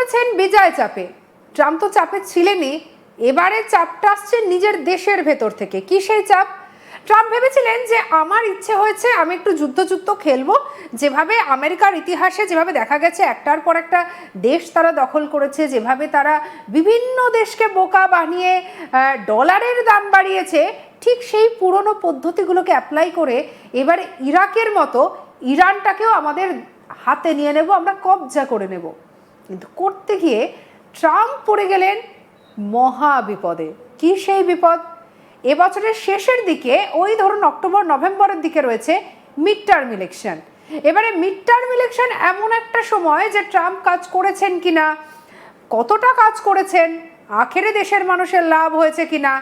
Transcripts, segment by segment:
পড়েছেন বিজয় চাপে। ট্রাম্প তো চাপে ছিলেনই, এবারে চাপটা আসছে নিজের দেশের ভেতর থেকে। কি সেই চাপ? ট্রাম্প ভেবেছিলেন যে আমার ইচ্ছে হয়েছে আমি একটু যুদ্ধ খেলবো, যেভাবে আমেরিকার ইতিহাসে যেভাবে দেখা গেছে একটার পর একটা দেশ তারা দখল করেছে, যেভাবে তারা বিভিন্ন দেশকে বোকা বানিয়ে ডলারের দাম বাড়িয়েছে, ঠিক সেই পুরনো পদ্ধতিগুলোকে অ্যাপ্লাই করে এবারে ইরাকের মতো ইরানটাকেও আমাদের হাতে নিয়ে নেব, আমরা কবজা করে নেব। কিন্তু করতে গিয়ে ট্রাম্প পড়ে গেলেন মহা বিপদে। কি সেই বিপদ? এবছরের শেষের দিকে, ওই ধরুন অক্টোবর নভেম্বরের দিকে রয়েছে মিড টার্ম ইলেকশন। এবারে মিড টার্ম ইলেকশন এমন একটা সময় যে ট্রাম্প কাজ করেছেন কিনা, কতটা কাজ করেছেন, আখেরে দেশের মানুষের লাভ হয়েছে কিনা,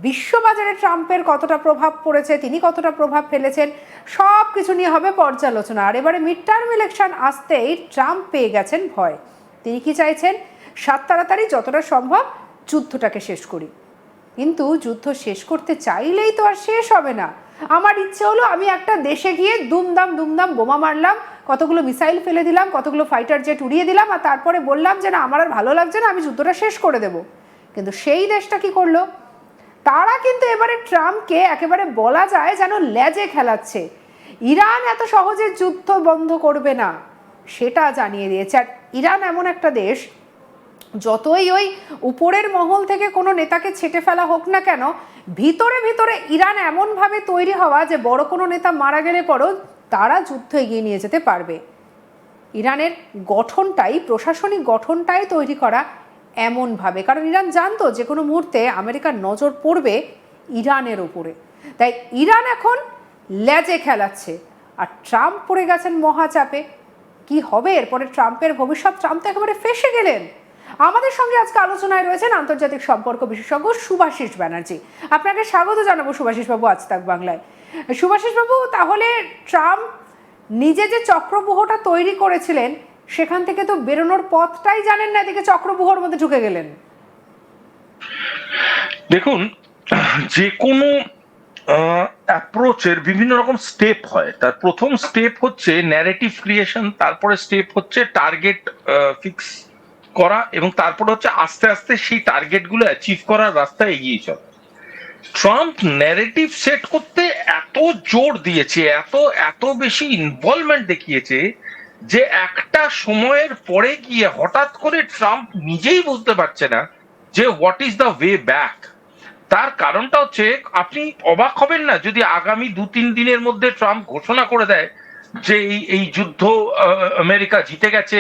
বিশ্ববাজারে ট্রাম্পের কতটা প্রভাব পড়েছে, তিনি কতটা প্রভাব ফেলেছেন, সব কিছু নিয়ে হবে পর্যালোচনা। আর এবারে মিড টার্ম ইলেকশন আসতেই ট্রাম্প পেয়ে গেছেন ভয়। তিনি কি চাইছেন? তাড়াতাড়ি যতটা সম্ভব যুদ্ধটাকে শেষ করি। কিন্তু যুদ্ধ শেষ করতে চাইলেই তো আর শেষ হবে না। আমার ইচ্ছে হলো আমি একটা দেশে গিয়ে দুমদাম বোমা মারলাম, কতগুলো মিসাইল ফেলে দিলাম, কতগুলো ফাইটার জেট উড়িয়ে দিলাম, আর তারপরে বললাম যে না আমার আর ভালো লাগছে না, আমি যুদ্ধটা শেষ করে দেব। কিন্তু সেই দেশটা কি করলো? তারা কিন্তু এবারে ট্রাম্পকে একেবারে বলা যায় যেন লেজে খেলাচ্ছে। ইরান এত সহজে যুদ্ধ বন্ধ করবে না সেটা জানিয়ে দিয়েছে। আর ইরান এমন একটা দেশ, যতই ওই উপরের মহল থেকে কোনো নেতাকে ছেটে ফেলা হোক না কেন, ভিতরে ভিতরে ইরান এমনভাবে তৈরি হওয়া যে বড় কোনো নেতা মারা গেলে পরও তারা যুদ্ধ এগিয়ে নিয়ে যেতে পারবে। ইরানের গঠনটাই, প্রশাসনিক গঠনটাই তৈরি করা এমনভাবে, কারণ ইরান জানতো যে কোনো মুহূর্তে আমেরিকার নজর পড়বে ইরানের উপরে। তাই ইরান এখন লেজে খেলাচ্ছে, আর ট্রাম্প পড়ে গেছেন মহাচাপে। কি হবে এরপরে ট্রাম্পের ভবিষ্যৎ? ট্রাম্প তো একেবারে ফেঁসে গেলেন। আমাদের সঙ্গে আজকে আলোচনায় রয়েছেন আন্তর্জাতিক সম্পর্ক বিশেষজ্ঞ শুভাশিস ব্যানার্জি। আপনাকে স্বাগত জানাবো শুভাশিস বাবু আজ তাক বাংলায়। শুভাশিস বাবু, তাহলে ট্রাম্প নিজে যে চক্রব্যূহটা তৈরি করেছিলেন সেখান থেকে তো বেরোনোর পথটাই জানেন না, এদিকে চক্রব্যূহর মধ্যে ঢুকে গেলেন। দেখুন, যে কোনো অ্যাপ্রোচের বিভিন্ন রকম স্টেপ হয়। তার প্রথম স্টেপ হচ্ছে ন্যারেটিভ ক্রিয়েশন, তারপরে স্টেপ হচ্ছে টার্গেট ফিক্স করা, এবং তারপরে হচ্ছে আস্তে আস্তে সেই টার্গেট গুলো অ্যাচিভ করার রাস্তায় এগিয়ে চলা। ট্রাম্প ন্যারেটিভ সেট করতে এত জোর দিয়েছে, এত এত বেশি ইনভলভমেন্ট দেখিয়েছে যে একটা সময়ের পরে গিয়ে হঠাৎ করে ট্রাম্প নিজেই বুঝতে পারছে না যে what is the way back. তার কারণটা হচ্ছে, আপনি অবাক হবেন না যদি আগামী 2-3 দিনের মধ্যে ট্রাম্প ঘোষণা করে দেয় যে এই যুদ্ধ আমেরিকা জিতে গেছে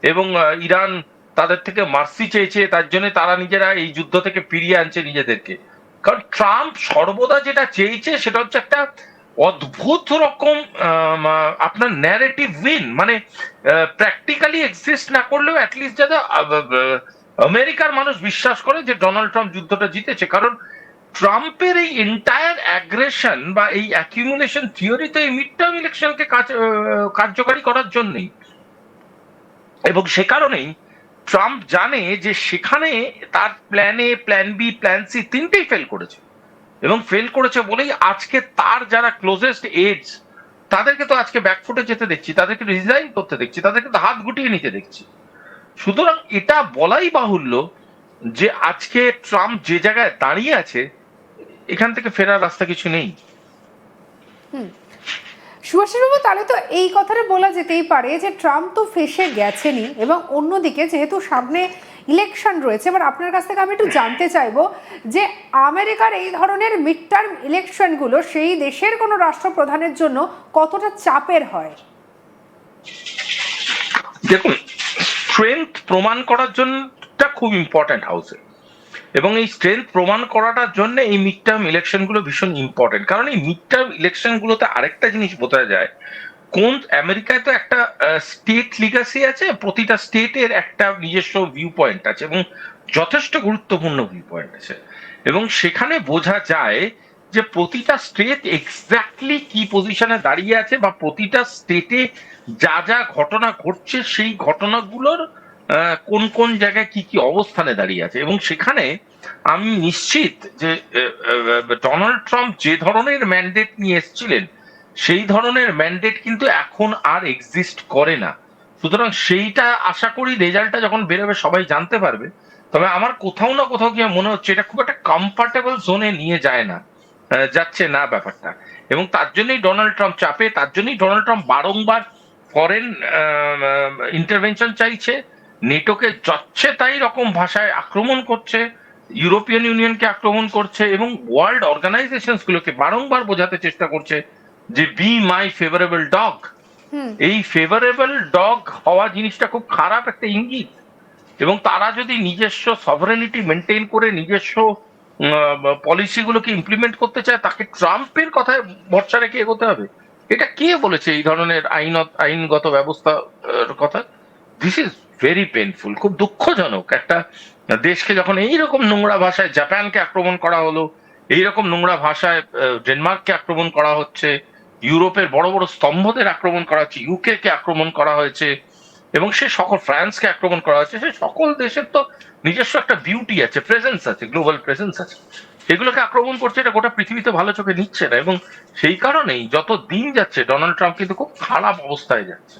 এবং ইরান তাদের থেকে মার্সি চেয়েছে, তার জন্য তারা নিজেরা এই যুদ্ধ থেকে ফিরিয়ে আনছে নিজেদেরকে। কারণ ট্রাম্প সর্বদা যেটা চেয়েছে সেটা হচ্ছে একটা অদ্ভুত রকম আপনার ন্যারেটিভ উইন, মানে প্র্যাকটিক্যালি এক্সিস্ট না করলেও অ্যাটলিস্ট যাতে আমেরিকার মানুষ বিশ্বাস করে যে ডোনাল্ড ট্রাম্প যুদ্ধটা জিতেছে। কারণ ট্রাম্পের এই এন্টায়ার অ্যাগ্রেশন বা এই অ্যাকিউমুলেশন থিওরি তো এই মিড টার্ম ইলেকশনকে কার্যকারী করার জন্যই, এবং সে কারণেই ট্রাম্প জানে যে সেখানে তার plan A, plan B, plan C তিনটেই ফেল করেছে, এবং ফেল করেছে বলেই আজকে তার যারা ক্লোজেস্ট এডস তাদেরকে তো আজকে ব্যাকফুটে যেতে দেখছি, তাদেরকে রিজাইন করতে দেখছি, তাদেরকে তো হাত গুটিয়ে নিতে দেখছি। সুতরাং এটা বলাই বাহুল্য যে আজকে ট্রাম্প যে জায়গায় দাঁড়িয়ে আছে এখান থেকে ফেরার রাস্তা কিছু নেই। সুভাষবাবু, তাহলে তো এই কথাটা বলা যেতেই পারে যে ট্রাম্প তো ফেসে গেছেনই, এবং অন্যদিকে যেহেতু সামনে ইলেকশন রয়েছে, এবার আপনার কাছ থেকে আমি একটু জানতে চাইবো যে আমেরিকার এই ধরনের মিড টার্ম ইলেকশনগুলো সেই দেশের কোনো রাষ্ট্রপ্রধানের জন্য কতটা চাপের হয়? দেখুন, স্ট্রেংথ প্রমাণ করার জন্য খুব ইম্পর্টেন্ট হাউসে, এবং এই স্ট্রেংথ প্রমাণ করাটার জন্য এই মিড টার্ম ইলেকশন গুলো ভীষণ ইম্পর্টেন্ট। কারণ এই মিড টার্ম ইলেকশন গুলোতে আরেকটা জিনিস বোঝা যায়, কোন আমেরিকায় তো একটা স্টেট লিগাসি আছে, প্রতিটা স্টেটের একটা নিজস্ব ভিউ পয়েন্ট আছে এবং যথেষ্ট গুরুত্বপূর্ণ ভিউ পয়েন্ট আছে, এবং সেখানে বোঝা যায় যে প্রতিটা স্টেট এক্স্যাক্টলি কি পজিশনে দাঁড়িয়ে আছে, বা প্রতিটা স্টেটে যা যা ঘটনা ঘটছে সেই ঘটনাগুলোর কোন কোন জায়গায় কি কি অবস্থানে দাঁড়িয়ে আছে। এবং সেখানে আমি নিশ্চিত যে ডোনাল্ড ট্রাম্প যে ধরনের ম্যান্ডেট নিয়ে এসেছিলেন সেই ধরনের ম্যান্ডেট কিন্তু এখন আর এক্সিস্ট করে না। সুতরাং সেইটা আশা করি রেজাল্টটা যখন বেরোবে সবাই জানতে পারবে। তবে আমার কোথাও না কোথাও গিয়ে মনে হচ্ছে এটা খুব একটা কমফর্টেবল জোনে নিয়ে যায় না, যাচ্ছে না ব্যাপারটা। এবং তার জন্যই ডোনাল্ড ট্রাম্প চাপে, তার জন্যই ডোনাল্ড ট্রাম্প বারংবার ফরেন ইন্টারভেনশন চাইছে, নেটোকে যাচ্ছে তাই রকম ভাষায় আক্রমণ করছে, ইউরোপিয়ান ইউনিয়নকে আক্রমণ করছে এবং ওয়ার্ল্ড অর্গানাইজেশন গুলোকে বারংবার বোঝাতে চেষ্টা করছে যে বি মাই ফেভারেবল ডগ। এই ফেভারেবল ডগ হওয়া জিনিসটা খুব খারাপ একটা ইঙ্গিত। এবং তারা যদি নিজস্ব সভারেনিটি মেনটেন করে নিজস্ব পলিসিগুলোকে ইমপ্লিমেন্ট করতে চায়, তাকে ট্রাম্পের কথায় ভরসা রেখে এগোতে হবে। এটা কে বলেছে এই ধরনের আইনগত ব্যবস্থা কথা? দিস ইজ ভেরি পেনফুল, খুব দুঃখজনক। একটা দেশকে যখন এইরকম নোংরা ভাষায় জাপানকে আক্রমণ করা হলো, এইরকম নোংরা ভাষায় ডেনমার্ককে আক্রমণ করা হচ্ছে, ইউরোপের বড় বড় স্তম্ভদের আক্রমণ করা হচ্ছে, ইউকে কে আক্রমণ করা হয়েছে, এবং সে সকল ফ্রান্সকে আক্রমণ করা হয়েছে, সে সকল দেশের তো নিজস্ব একটা বিউটি আছে, প্রেজেন্স আছে, গ্লোবাল প্রেজেন্স আছে। এগুলোকে আক্রমণ করছে, এটা গোটা পৃথিবীতে ভালো চোখে নিচ্ছে না। এবং সেই কারণেই যত দিন যাচ্ছে ডোনাল্ড ট্রাম্প কিন্তু খুব খারাপ অবস্থায় যাচ্ছে।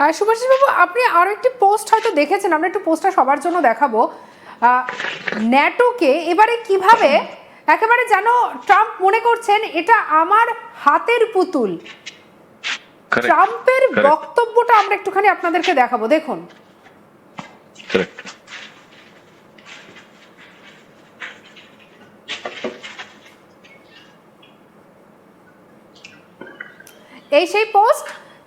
আর সুভাষিস বাবু, আপনি আরো একটি পোস্ট হয়তো দেখেছেন, আমরা একটু পোস্টটা সবার জন্য দেখাবো। ন্যাটোকে এবারে কিভাবে একেবারে যেন ট্রাম্প মনে করছেন এটা আমার হাতের পুতুল। Correct, ট্রাম্পের correct, বক্তব্যটা আমরা একটুখানি আপনাদেরকে দেখাবো, দেখুন। correct. এই সেই পোস্ট,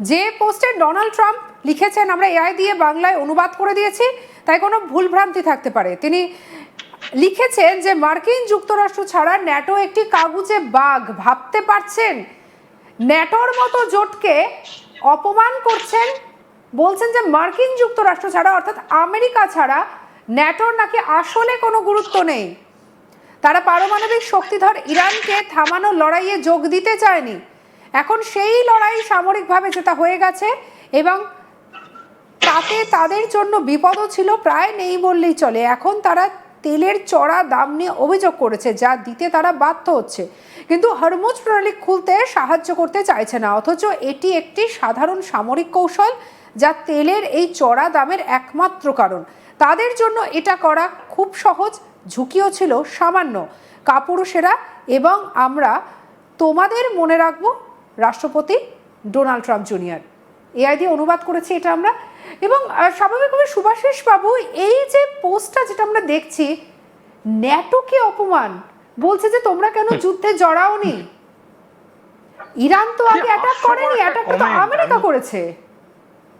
যে পোস্টে ডোনাল্ড ট্রাম্প লিখেছেন, আমরা এআই দিয়ে বাংলায় অনুবাদ করে দিয়েছি তাই কোনো ভুলভ্রান্তি থাকতে পারে। তিনি লিখেছেন যে মার্কিন যুক্তরাষ্ট্র ছাড়া ন্যাটো একটি কাগুজে বাঘ, ভাবতে পারছেন? ন্যাটোর মতো জোটকে অপমান করছেন, বলছেন যে মার্কিন যুক্তরাষ্ট্র ছাড়া অর্থাৎ আমেরিকা ছাড়া ন্যাটোর নাকি আসলে কোনো গুরুত্ব নেই। তারা পারমাণবিক শক্তিধর ইরানকে থামানোর লড়াইয়ে যোগ দিতে চায়নি। এখন সেই লড়াই সামরিকভাবে জেতা হয়ে গেছে এবং তাতে তাদের জন্য বিপদও ছিল প্রায় নেই বললেই চলে। এখন তারা তেলের চড়া দাম নিয়ে অভিযোগ করেছে, যা দিতে তারা বাধ্য হচ্ছে, কিন্তু হরমুজ প্রণালী খুলতে সাহায্য করতে চাইছে না। অথচ এটি একটি সাধারণ সামরিক কৌশল, যা তেলের এই চড়া দামের একমাত্র কারণ। তাদের জন্য এটা করা খুব সহজ, ঝুঁকিও ছিল সামান্য। কাপুরুষেরা এবং আমরা তোমাদের মনে রাখবো, রাষ্ট্রপতি ডোনাল্ড ট্রাম্প জুনিয়র। এআই দিয়ে অনুবাদ করেছি এটা আমরা। এবং স্বাভাবিকভাবে সুভাষিস বাবু, এই যে পোস্টটা যেটা আমরা দেখছি, ন্যাটোকে অপমান, বলছে যে তোমরা কেন যুদ্ধে জড়াওনি। ইরান তো আগে অ্যাটাক করেনি, অ্যাটাকটা তো আমেরিকা করেছে।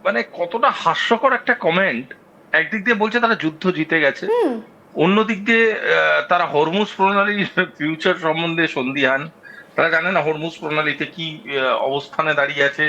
মানে কতটা হাস্যকর একটা কমেন্ট। একদিক দিয়ে বলছে তারা যুদ্ধ জিতে গেছে, অন্যদিক দিয়ে তারা হরমুজ প্রণালীর ফিউচার সম্বন্ধে সন্দিহান। তারা জানে না হরমুজ প্রণালীতে কি অবস্থানে দাঁড়িয়ে আছে,